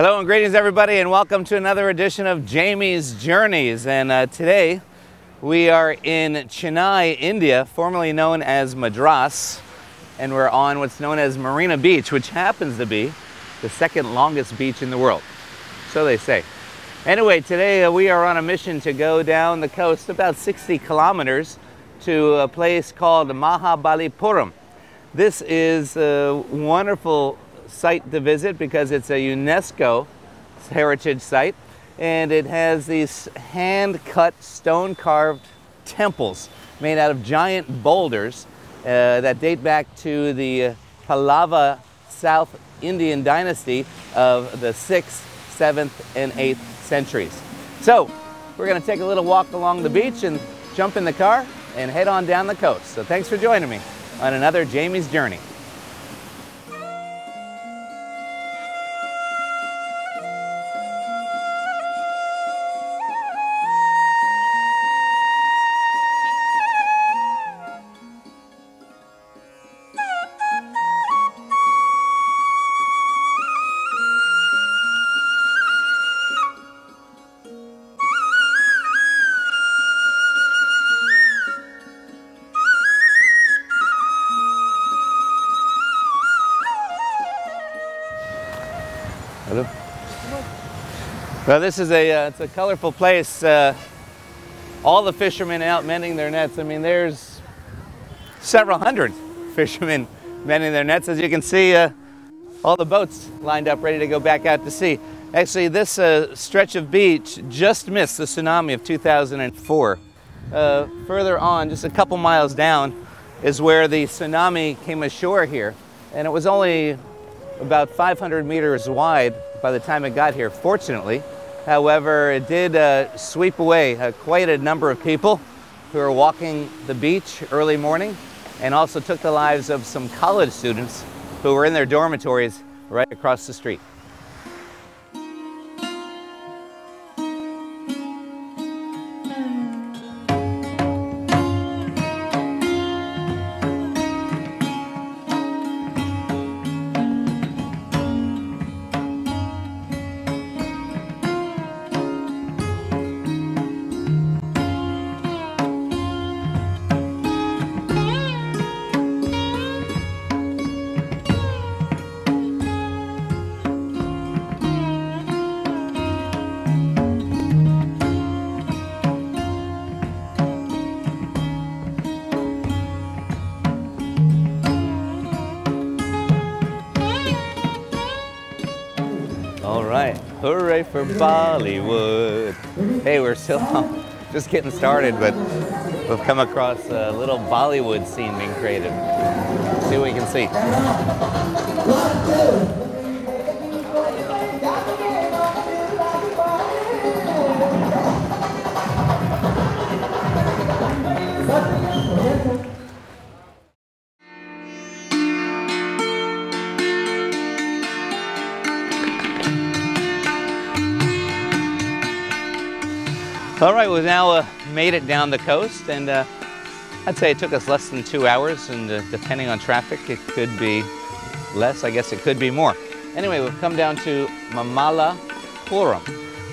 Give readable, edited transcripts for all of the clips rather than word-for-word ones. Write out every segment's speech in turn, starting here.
Hello and greetings everybody, and welcome to another edition of Jamie's Journeys. And today we are in Chennai, India, formerly known as Madras, and we're on what's known as Marina Beach, which happens to be the second longest beach in the world, so they say. Anyway, today we are on a mission to go down the coast about 60 kilometers to a place called Mahabalipuram. This is a wonderful site to visit because it's a UNESCO heritage site, and it has these hand-cut, stone-carved temples made out of giant boulders that date back to the Pallava South Indian dynasty of the 6th, 7th, and 8th centuries. So we're going to take a little walk along the beach and jump in the car and head on down the coast. So thanks for joining me on another Jamie's Journey. Hello. Well, this is it's a colorful place. All the fishermen out mending their nets. I mean, there's several hundred fishermen mending their nets. As you can see, all the boats lined up ready to go back out to sea. Actually, this stretch of beach just missed the tsunami of 2004. Further on, just a couple miles down, is where the tsunami came ashore here. And it was only about 500 meters wide by the time it got here, fortunately. However, it did sweep away quite a number of people who were walking the beach early morning, and also took the lives of some college students who were in their dormitories right across the street. All right, hooray for Baliwood. Hey, we're still just getting started, but we've come across a little Baliwood scene being created. See what we can see. All right, we've now made it down the coast, and I'd say it took us less than 2 hours, and depending on traffic, it could be less, I guess it could be more. Anyway, we've come down to Mahabalipuram,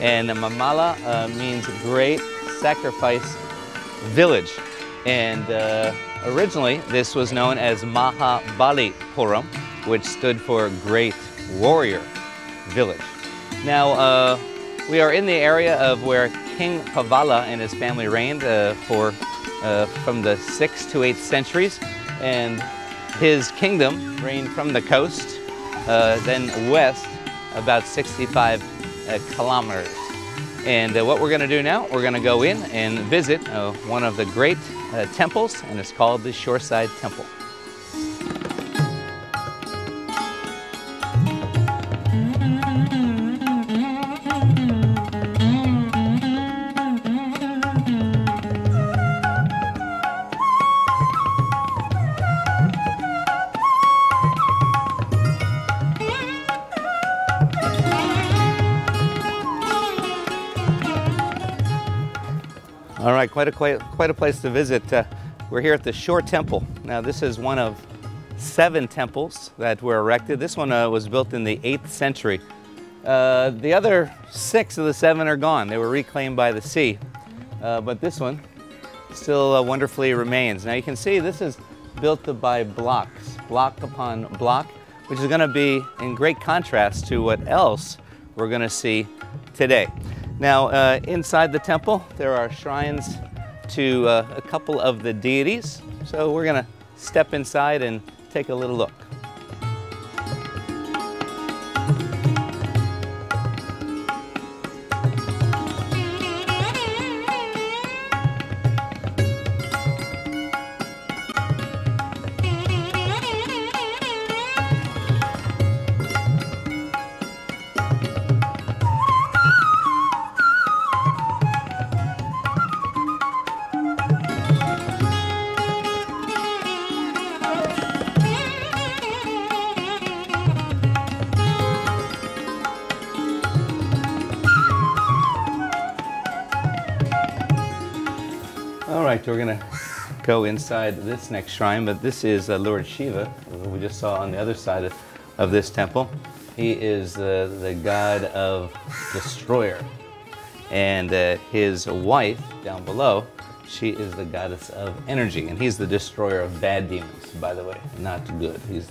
and Mamala means Great Sacrifice Village, and originally this was known as Mahabalipuram, which stood for Great Warrior Village. Now, we are in the area of where King Pavala and his family reigned from the 6th to 8th centuries, and his kingdom reigned from the coast, then west about 65 kilometers. And what we're going to do now, we're going to go in and visit one of the great temples, and it's called the Shoreside Temple. All right, quite a place to visit. We're here at the Shore Temple. Now, this is one of 7 temples that were erected. This one was built in the 8th century The other 6 of the 7 are gone. They were reclaimed by the sea. But this one still wonderfully remains. Now you can see this is built by blocks, block upon block, which is going to be in great contrast to what else we're going to see today. Now inside the temple there are shrines to a couple of the deities. So we're going to step inside and take a little look. All right, we're going to go inside this next shrine, but this is Lord Shiva, who we just saw on the other side of this temple. He is the god of destroyer, and his wife down below, she is the goddess of energy, and he's the destroyer of bad demons, by the way, not good. He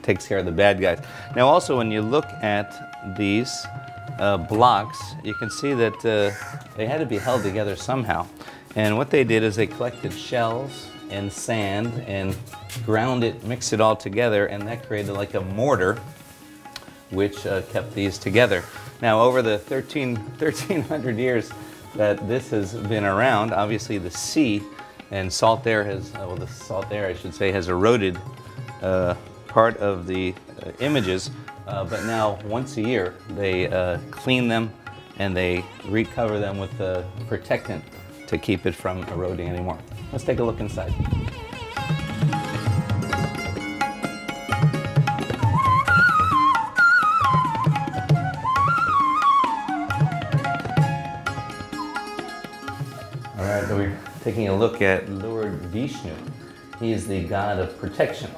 takes care of the bad guys. Now also when you look at these blocks, you can see that they had to be held together somehow. And what they did is they collected shells and sand and ground it, mixed it all together, and that created like a mortar which kept these together. Now over the 1,300 years that this has been around, obviously the sea and salt air has, well, the salt air I should say, has eroded part of the images, but now once a year they clean them and they recover them with a protectant to keep it from eroding anymore. Let's take a look inside. All right, so we're taking a look at Lord Vishnu. He is the god of protection,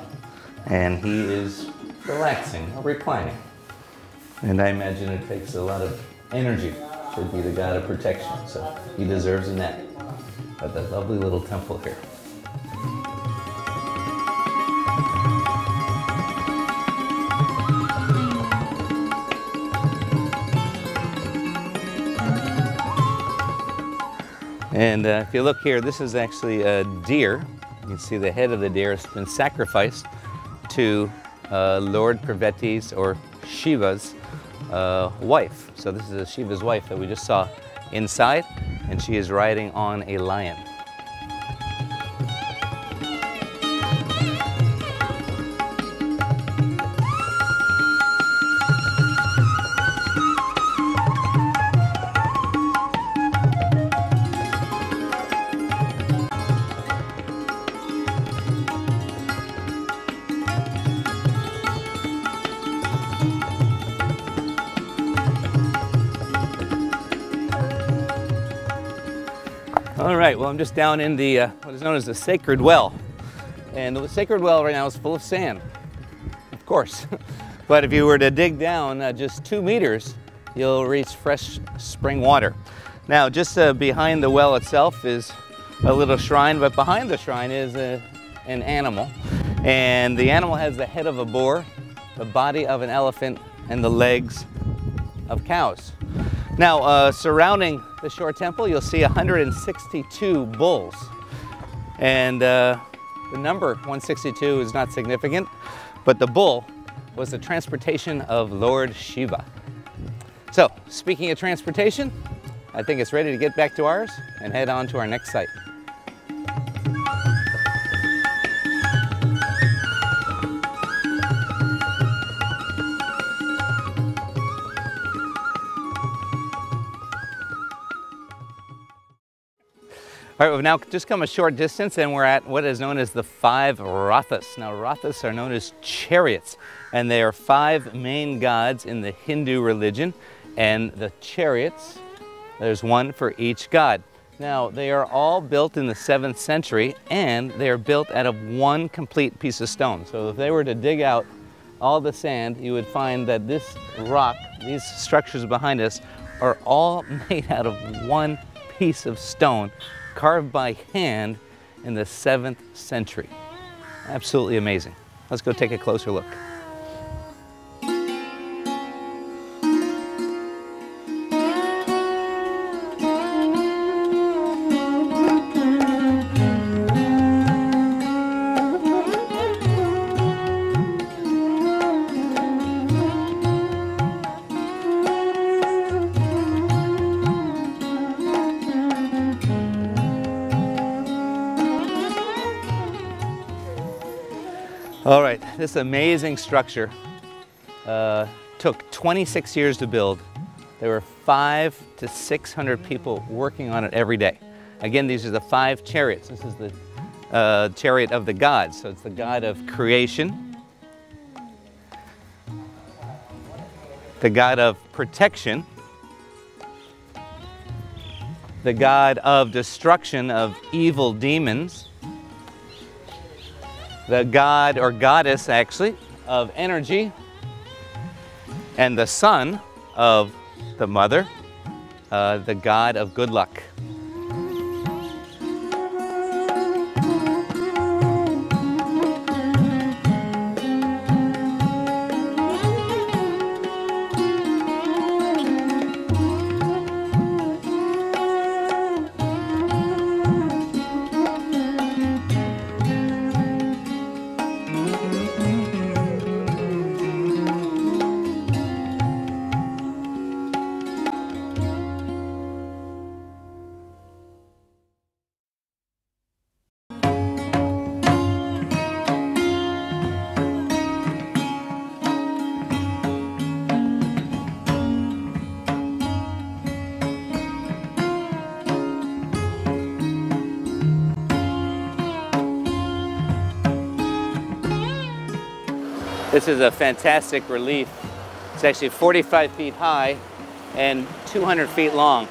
and he is relaxing or reclining. And I imagine it takes a lot of energy to be the god of protection, so he deserves a nap at that lovely little temple here. And if you look here, this is actually a deer. You can see the head of the deer has been sacrificed to Lord Parvati's or Shiva's wife. So this is Shiva's wife that we just saw inside, and she is riding on a lion. All right, well, I'm just down in the what is known as the sacred well. And the sacred well right now is full of sand, of course. But if you were to dig down just 2 meters, you'll reach fresh spring water. Now, just behind the well itself is a little shrine, but behind the shrine is an animal. And the animal has the head of a boar, the body of an elephant, and the legs of cows. Now, surrounding the shore temple, you'll see 162 bulls. And the number 162 is not significant, but the bull was the transportation of Lord Shiva. So, speaking of transportation, I think it's ready to get back to ours and head on to our next site. All right, we've now just come a short distance and we're at what is known as the 5 Rathas. Now, Rathas are known as chariots, and they are 5 main gods in the Hindu religion. And the chariots, there's one for each god. Now, they are all built in the 7th century, and they are built out of one complete piece of stone. So if they were to dig out all the sand, you would find that this rock, these structures behind us, are all made out of one piece of stone carved by hand in the 7th century. Absolutely amazing. Let's go take a closer look. All right, this amazing structure took 26 years to build. There were 500 to 600 people working on it every day. Again, these are the 5 chariots. This is the chariot of the gods. So it's the god of creation, the god of protection, the god of destruction of evil demons, the god or goddess actually of energy, and the son of the mother, the god of good luck. This is a fantastic relief. It's actually 45 feet high and 200 feet long.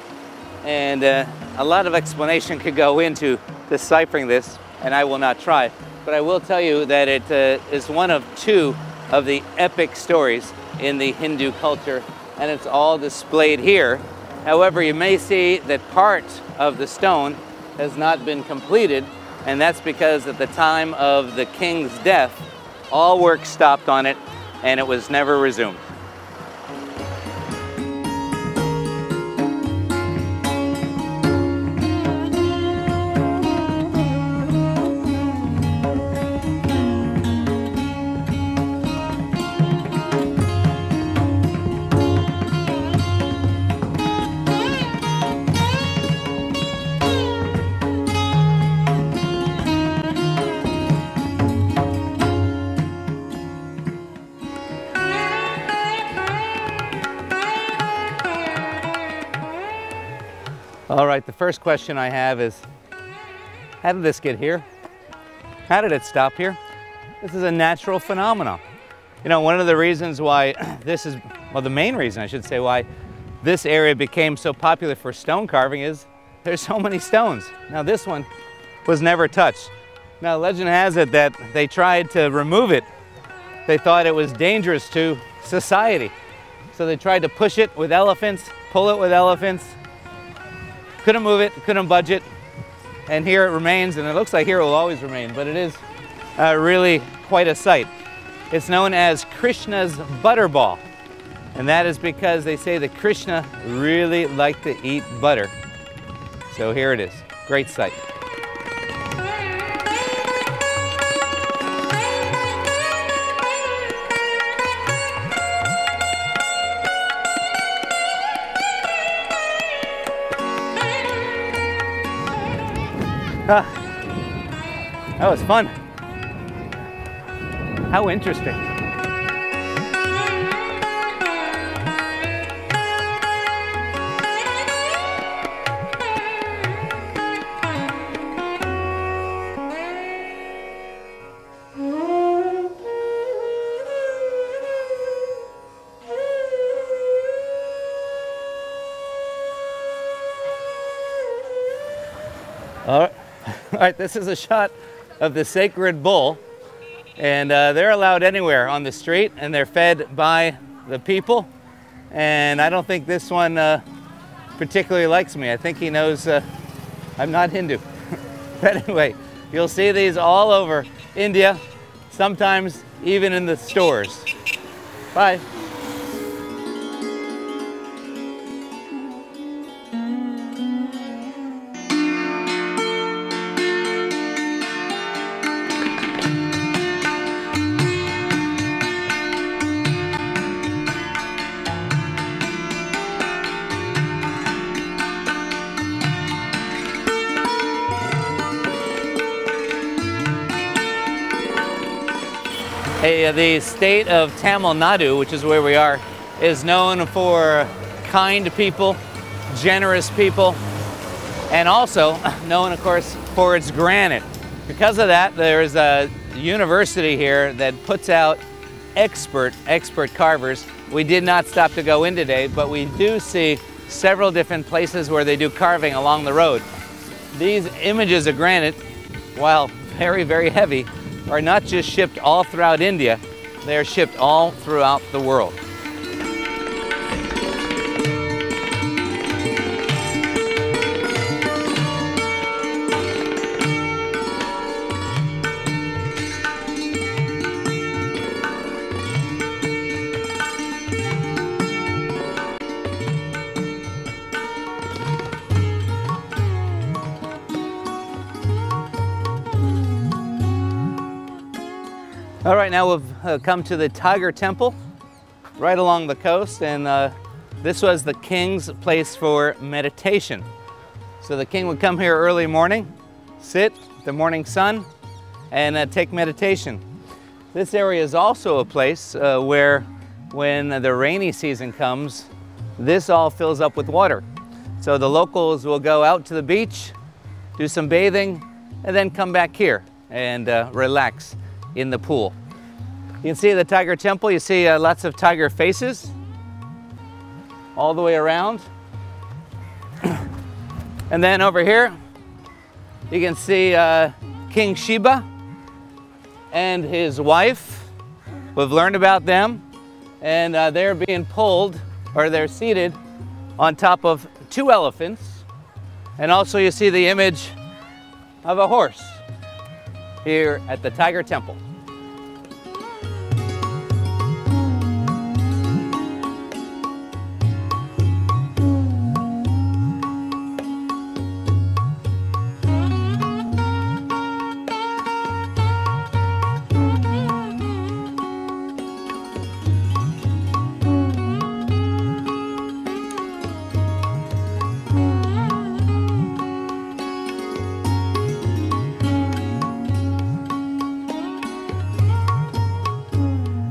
And a lot of explanation could go into deciphering this, and I will not try. But I will tell you that it is one of 2 of the epic stories in the Hindu culture, and it's all displayed here. However, you may see that part of the stone has not been completed, and that's because at the time of the king's death, all work stopped on it, and it was never resumed. All right, the first question I have is, how did this get here? How did it stop here? This is a natural phenomenon. You know, one of the reasons why this is, well, the main reason I should say why this area became so popular for stone carving is there's so many stones. Now this one was never touched. Now legend has it that they tried to remove it. They thought it was dangerous to society. So they tried to push it with elephants, pull it with elephants. Couldn't move it, couldn't budge it, and here it remains, and it looks like here it will always remain, but it is really quite a sight. It's known as Krishna's Butterball, and that is because they say that Krishna really liked to eat butter. So here it is, great sight. That was fun. How interesting. All right, this is a shot of the sacred bull And they're allowed anywhere on the street, and they're fed by the people. And I don't think this one particularly likes me. I think he knows I'm not Hindu. But anyway, you'll see these all over India, sometimes even in the stores. Bye. Hey, the state of Tamil Nadu, which is where we are, is known for kind people, generous people, and also known, of course, for its granite. Because of that, there's a university here that puts out expert carvers. We did not stop to go in today, but we do see several different places where they do carving along the road. These images of granite, while very, very heavy, are not just shipped all throughout India, they are shipped all throughout the world. All right, now we've come to the Tiger Temple right along the coast, and this was the king's place for meditation. So the king would come here early morning, sit, the morning sun, and take meditation. This area is also a place where when the rainy season comes, this all fills up with water. So the locals will go out to the beach, do some bathing, and then come back here and relax in the pool. You can see the Tiger Temple, you see lots of tiger faces all the way around. And then over here, you can see King Shiva and his wife. We've learned about them, and they're being pulled, or they're seated on top of two elephants. And also you see the image of a horse here at the Tiger Temple.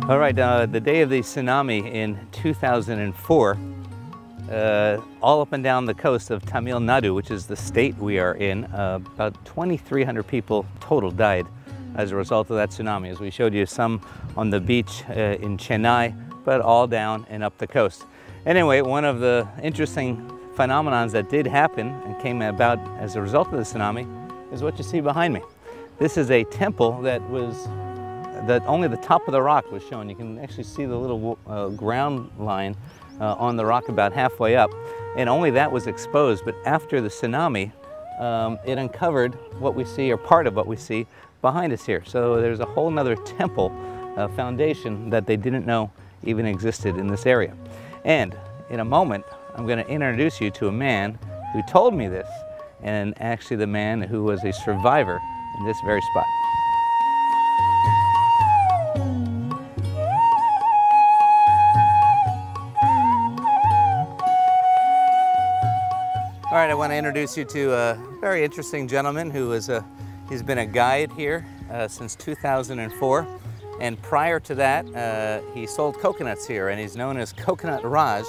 All right, the day of the tsunami in 2004, all up and down the coast of Tamil Nadu, which is the state we are in, about 2,300 people total died as a result of that tsunami. As we showed you, some on the beach in Chennai, but all down and up the coast. Anyway, one of the interesting phenomenons that did happen and came about as a result of the tsunami is what you see behind me. This is a temple that only the top of the rock was shown. You can actually see the little ground line on the rock about halfway up, and only that was exposed. But after the tsunami, it uncovered what we see, or part of what we see behind us here. So there's a whole nother temple foundation that they didn't know even existed in this area. And in a moment, I'm going to introduce you to a man who told me this, and actually the man who was a survivor in this very spot. All right, I want to introduce you to a very interesting gentleman who is he's been a guide here since 2004. And prior to that, he sold coconuts here, and he's known as Coconut Raj.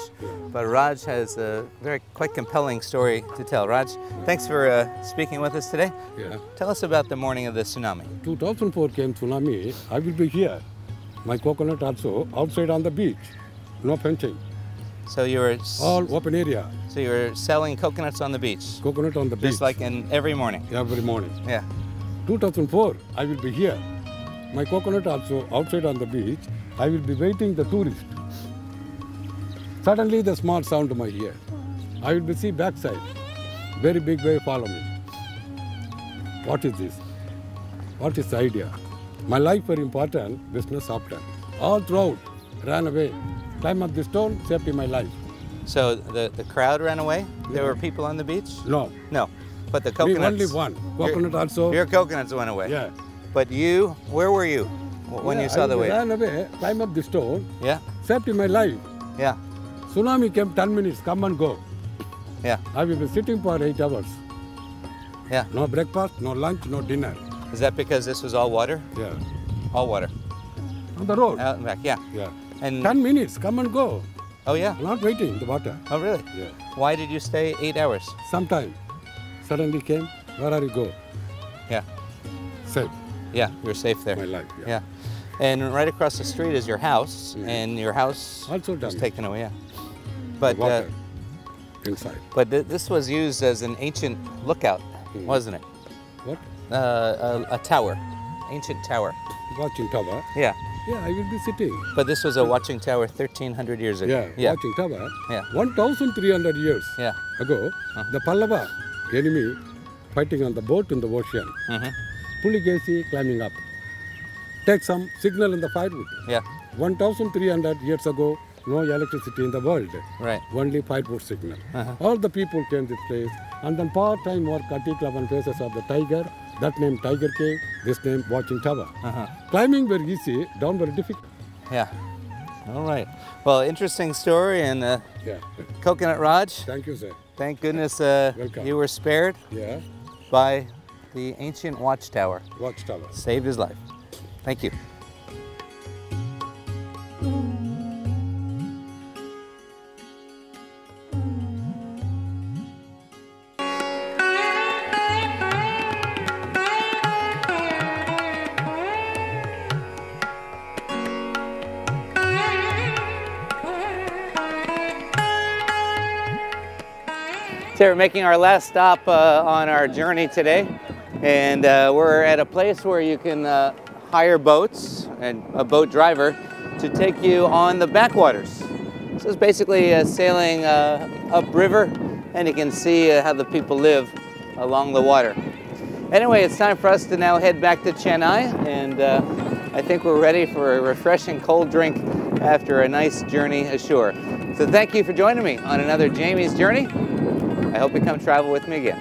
But Raj has a quite compelling story to tell. Raj, thanks for speaking with us today. Yeah. Tell us about the morning of the tsunami. 2004 came tsunami. I will be here. My coconut also outside on the beach. No fencing. So you were all open area. So you were selling coconuts on the beach. Coconut on the beach. Just like in every morning. Every morning. Yeah. 2004, I will be here. my coconut also outside on the beach. I will be waiting the tourist. Suddenly the small sound to my ear. I will be see backside. Very big wave follow me. What is this? What is the idea? My life very important, business after. All throughout, ran away. Climb up the stone, safety my life. So the crowd ran away? There Yeah. were people on the beach? No. No. But the Me coconuts... only one. Coconut also. Your coconuts went away? Yeah. But you, where were you when you saw the wave? Ran away, climb up the stone, Yeah? safety my life. Yeah. Tsunami came 10 minutes, come and go. Yeah. I will be sitting for 8 hours. Yeah. No breakfast, no lunch, no dinner. Is that because this was all water? Yeah. All water. On the road. Out and back, yeah. Yeah. And 10 minutes, come and go. oh yeah. Not waiting, the water. Oh really? Yeah. Why did you stay 8 hours? Sometime, suddenly came, where are you go? Yeah. Safe, Yeah, you were safe there. my life. Yeah. And right across the street is your house, Yeah. and your house Also was damaged. taken away. Yeah. But Water inside. this was used as an ancient lookout, wasn't it? What? A tower, ancient tower. Watching tower. Yeah. Yeah, I will be sitting. But this was a watching tower 1,300 years ago. Yeah, watching tower. Yeah. 1,300 years Yeah. ago, the Pallava enemy fighting on the boat in the ocean. Mm-hmm. Puligasi climbing up. Take some signal in the firewood. Yeah. 1,300 years ago, no electricity in the world. Right. Only firewood signal. Uh-huh. All the people came to this place. And then part-time work at 11 faces of the tiger. That name Tiger Cave, this name Watching Tower. Uh-huh. Climbing very easy, down very difficult. Yeah. All right. Well, interesting story, and Yeah. Coconut Raj, Thank you, sir. thank goodness Welcome. you were spared Yeah. by the ancient watchtower. Watchtower. Saved his life. Thank you. So we're making our last stop on our journey today, and we're at a place where you can hire boats and a boat driver to take you on the backwaters. So it's basically sailing upriver, and you can see how the people live along the water. Anyway, it's time for us to now head back to Chennai, and I think we're ready for a refreshing cold drink after a nice journey ashore. So thank you for joining me on another Jamie's Journey. I hope you come travel with me again.